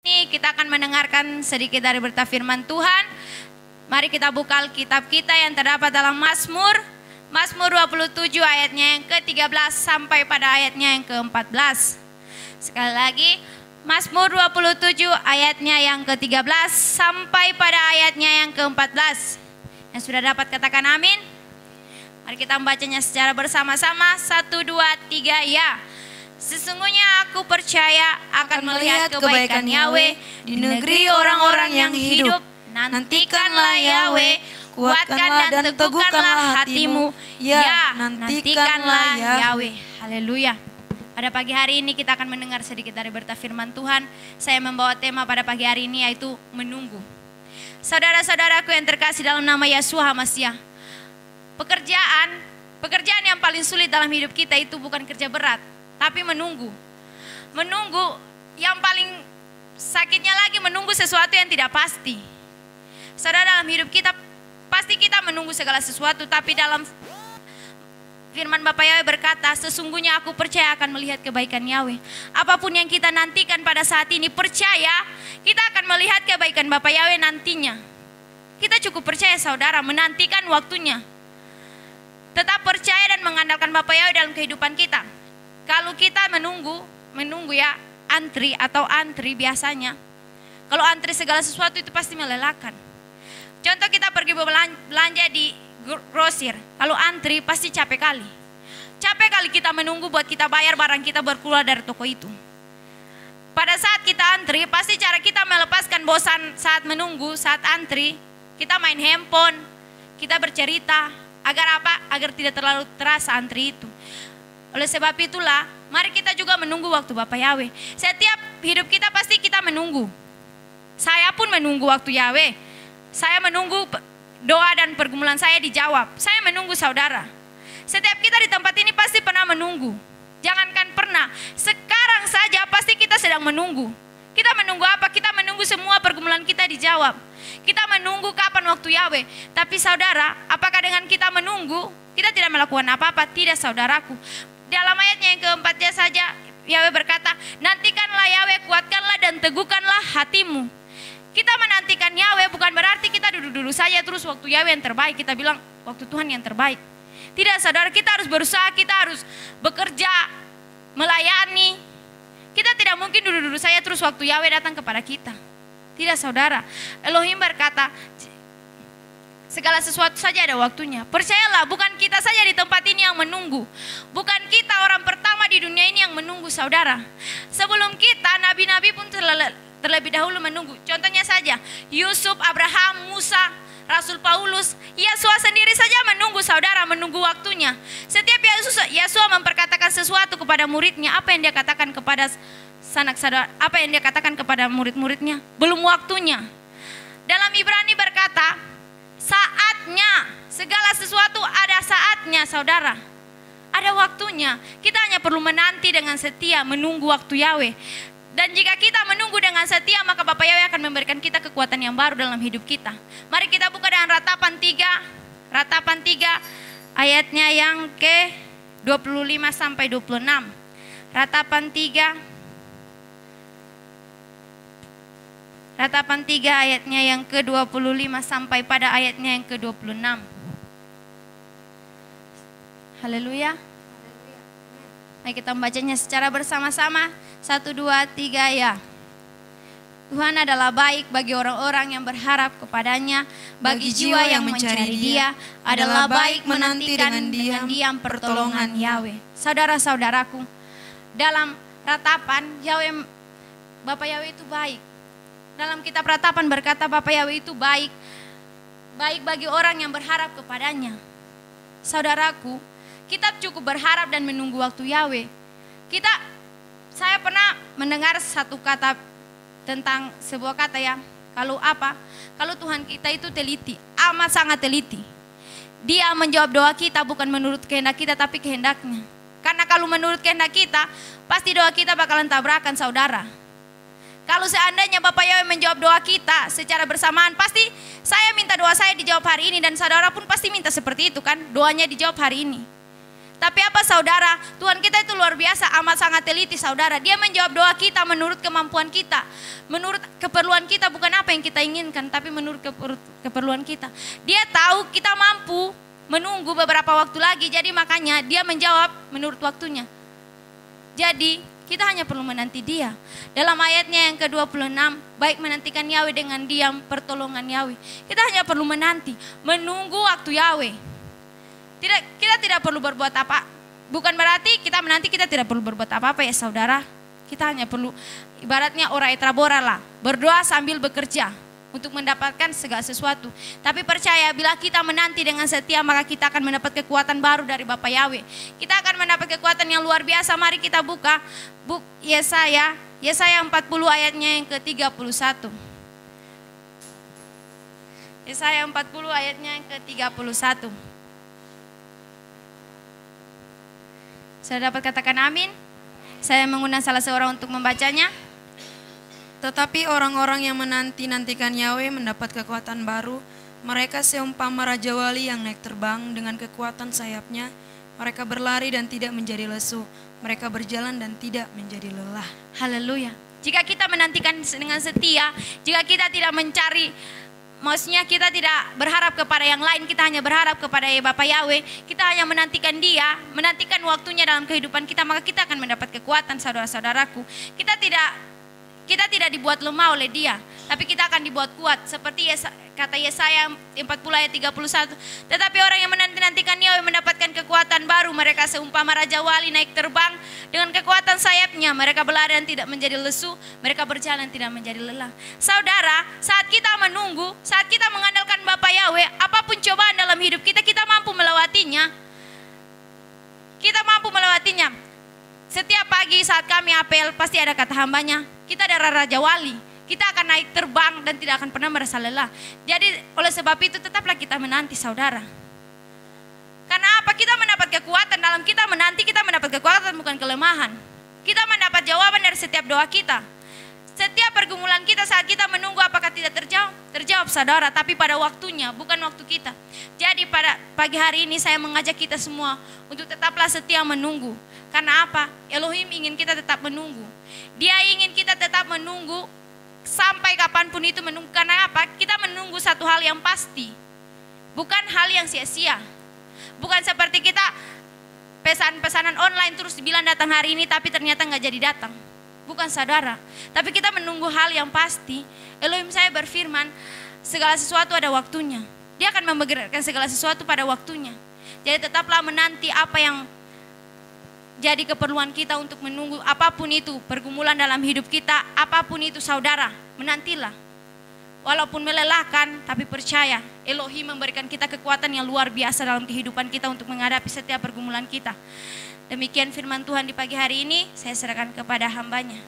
Ini kita akan mendengarkan sedikit dari berita firman Tuhan. Mari kita buka Alkitab kita yang terdapat dalam Mazmur 27 ayatnya yang ke-13 sampai pada ayatnya yang ke-14. Sekali lagi, Mazmur 27 ayatnya yang ke-13 sampai pada ayatnya yang ke-14. Yang sudah dapat katakan amin. Mari kita membacanya secara bersama-sama. 1, 2, 3, ya. Sesungguhnya aku percaya akan melihat kebaikan Yahweh di negeri orang-orang yang hidup. Nantikanlah Yahweh, kuatkan dan teguhkanlah hatimu. Ya, nantikanlah Yahweh. Haleluya. Pada pagi hari ini kita akan mendengar sedikit dari berita firman Tuhan. Saya membawa tema pada pagi hari ini yaitu menunggu. Saudara-saudaraku yang terkasih dalam nama Yesus HaMasiah. Pekerjaan yang paling sulit dalam hidup kita itu bukan kerja berat, tapi menunggu. Menunggu yang paling sakitnya lagi menunggu sesuatu yang tidak pasti. Saudara, dalam hidup kita pasti kita menunggu segala sesuatu, tapi dalam firman Bapa Yahweh berkata, sesungguhnya aku percaya akan melihat kebaikan Yahweh. Apapun yang kita nantikan pada saat ini, percaya kita akan melihat kebaikan Bapa Yahweh nantinya. Kita cukup percaya saudara, menantikan waktunya. Tetap percaya dan mengandalkan Bapa Yahweh dalam kehidupan kita. Kalau kita menunggu ya, antri biasanya. Kalau antri segala sesuatu itu pasti melelahkan. Contoh kita pergi belanja di grosir, kalau antri pasti capek kali. Capek kali kita menunggu buat kita bayar barang kita berkeluar dari toko itu. Pada saat kita antri, pasti cara kita melepaskan bosan saat menunggu, saat antri, kita main handphone, kita bercerita, agar apa? Agar tidak terlalu terasa antri itu. Oleh sebab itulah, mari kita juga menunggu waktu Bapa Yahweh. Setiap hidup kita pasti kita menunggu. Saya pun menunggu waktu Yahweh. Saya menunggu doa dan pergumulan saya dijawab. Saya menunggu saudara. Setiap kita di tempat ini pasti pernah menunggu. Jangankan pernah, sekarang saja pasti kita sedang menunggu. Kita menunggu apa? Kita menunggu semua pergumulan kita dijawab. Kita menunggu kapan waktu Yahweh. Tapi saudara, apakah dengan kita menunggu, kita tidak melakukan apa-apa? Tidak saudaraku. Dalam ayatnya yang keempatnya saja, Yahweh berkata, nantikanlah Yahweh, kuatkanlah dan teguhkanlah hatimu. Kita menantikan Yahweh bukan berarti kita duduk-duduk saja terus waktu Yahweh yang terbaik. Kita bilang waktu Tuhan yang terbaik. Tidak saudara, kita harus berusaha, kita harus bekerja, melayani. Kita tidak mungkin duduk-duduk saja terus waktu Yahweh datang kepada kita. Tidak saudara, Elohim berkata, segala sesuatu saja ada waktunya. Percayalah, bukan kita saja di tempat ini yang menunggu. Bukan kita orang pertama di dunia ini yang menunggu saudara. Sebelum kita, nabi-nabi pun terlebih dahulu menunggu. Contohnya saja, Yusuf, Abraham, Musa, Rasul Paulus, Yesus sendiri saja menunggu saudara, menunggu waktunya. Setiap Yesus memperkatakan sesuatu kepada muridnya, apa yang dia katakan kepada sanak saudara, apa yang dia katakan kepada murid-muridnya? Belum waktunya. Dalam Ibrani berkata, saatnya, segala sesuatu ada saatnya saudara. Ada waktunya. Kita hanya perlu menanti dengan setia, menunggu waktu Yahweh. Dan jika kita menunggu dengan setia, maka Bapa Yahweh akan memberikan kita kekuatan yang baru dalam hidup kita. Mari kita buka dengan Ratapan 3 ayatnya yang ke-25 sampai 26. Ratapan 3 ayatnya yang ke-25 sampai pada ayatnya yang ke-26. Haleluya. Mari kita membacanya secara bersama-sama. 1, 2, 3, ya. Tuhan adalah baik bagi orang-orang yang berharap kepadanya, bagi jiwa yang mencari Dia, adalah baik menantikan dengan diam pertolongan Yahweh. Saudara-saudaraku, dalam ratapan Yahweh, Bapa Yahweh itu baik. Dalam kitab Ratapan berkata Bapa Yahweh itu baik, baik bagi orang yang berharap kepadanya. Saudaraku, kita cukup berharap dan menunggu waktu Yahweh. Saya pernah mendengar satu kata tentang sebuah kata ya. Kalau Tuhan kita itu teliti, amat sangat teliti. Dia menjawab doa kita bukan menurut kehendak kita tapi kehendaknya. Karena kalau menurut kehendak kita, pasti doa kita bakalan tabrakan saudara. Kalau seandainya Bapak Yahweh menjawab doa kita secara bersamaan, pasti saya minta doa saya dijawab hari ini dan saudara pun pasti minta seperti itu kan, doanya dijawab hari ini. Tapi apa saudara, Tuhan kita itu luar biasa, amat sangat teliti saudara. Dia menjawab doa kita menurut kemampuan kita, menurut keperluan kita, bukan apa yang kita inginkan, tapi menurut keperluan kita. Dia tahu kita mampu menunggu beberapa waktu lagi, jadi makanya dia menjawab menurut waktunya. Jadi kita hanya perlu menanti dia. Dalam ayatnya yang ke-26, baik menantikan Yahweh dengan diam, pertolongan Yahweh. Kita hanya perlu menanti, menunggu waktu Yahweh. Kita tidak perlu berbuat apa. Bukan berarti kita menanti kita tidak perlu berbuat apa-apa ya saudara. Kita hanya perlu ibaratnya ora et labora lah, berdoa sambil bekerja untuk mendapatkan segala sesuatu. Tapi percaya bila kita menanti dengan setia, maka kita akan mendapat kekuatan baru dari Bapa Yahweh. Kita akan mendapat kekuatan yang luar biasa. Mari kita buka Yesaya 40 ayatnya yang ke-31. Yesaya 40 ayatnya yang ke-31. Saya dapat katakan amin. Saya mengundang salah seorang untuk membacanya. Tetapi orang-orang yang menanti-nantikan Yahweh mendapat kekuatan baru. Mereka seumpama Raja Wali yang naik terbang dengan kekuatan sayapnya. Mereka berlari dan tidak menjadi lesu. Mereka berjalan dan tidak menjadi lelah. Haleluya. Jika kita menantikan dengan setia, jika kita tidak mencari, maksudnya kita tidak berharap kepada yang lain, kita hanya berharap kepada Bapa Yahweh, kita hanya menantikan dia, menantikan waktunya dalam kehidupan kita, maka kita akan mendapat kekuatan saudara-saudaraku. Kita tidak dibuat lemah oleh dia, tapi kita akan dibuat kuat. Seperti kata Yesaya 40 ayat 31. Tetapi orang yang menanti-nantikan Yahweh mendapatkan kekuatan baru. Mereka seumpama Raja Wali naik terbang dengan kekuatan sayapnya. Mereka berlari dan tidak menjadi lesu. Mereka berjalan tidak menjadi lelah. Saudara, saat kita menunggu, saat kita mengandalkan Bapa Yahweh, apapun cobaan dalam hidup kita, kita mampu melewatinya. Kita mampu melewatinya. Setiap pagi saat kami apel, pasti ada kata hambanya. Kita adalah Raja Wali, kita akan naik terbang dan tidak akan pernah merasa lelah. Jadi oleh sebab itu tetaplah kita menanti saudara. Karena apa? Kita mendapat kekuatan, dalam kita menanti kita mendapat kekuatan bukan kelemahan. Kita mendapat jawaban dari setiap doa kita. Setiap pergumulan kita saat kita menunggu apakah tidak terjawab? Terjawab saudara, tapi pada waktunya, bukan waktu kita. Jadi pada pagi hari ini saya mengajak kita semua untuk tetaplah setia menunggu. Karena apa? Elohim ingin kita tetap menunggu. Dia ingin kita tetap menunggu sampai kapanpun itu menunggu. Karena apa? Kita menunggu satu hal yang pasti. Bukan hal yang sia-sia. Bukan seperti kita pesanan online terus bilang datang hari ini tapi ternyata nggak jadi datang. Bukan saudara. Tapi kita menunggu hal yang pasti. Elohim saya berfirman, segala sesuatu ada waktunya. Dia akan membegerkan segala sesuatu pada waktunya. Jadi tetaplah menanti apa yang jadi keperluan kita untuk menunggu. Apapun itu pergumulan dalam hidup kita, apapun itu saudara, menantilah. Walaupun melelahkan, tapi percaya Elohim memberikan kita kekuatan yang luar biasa dalam kehidupan kita untuk menghadapi setiap pergumulan kita. Demikian firman Tuhan di pagi hari ini, saya serahkan kepada hambanya.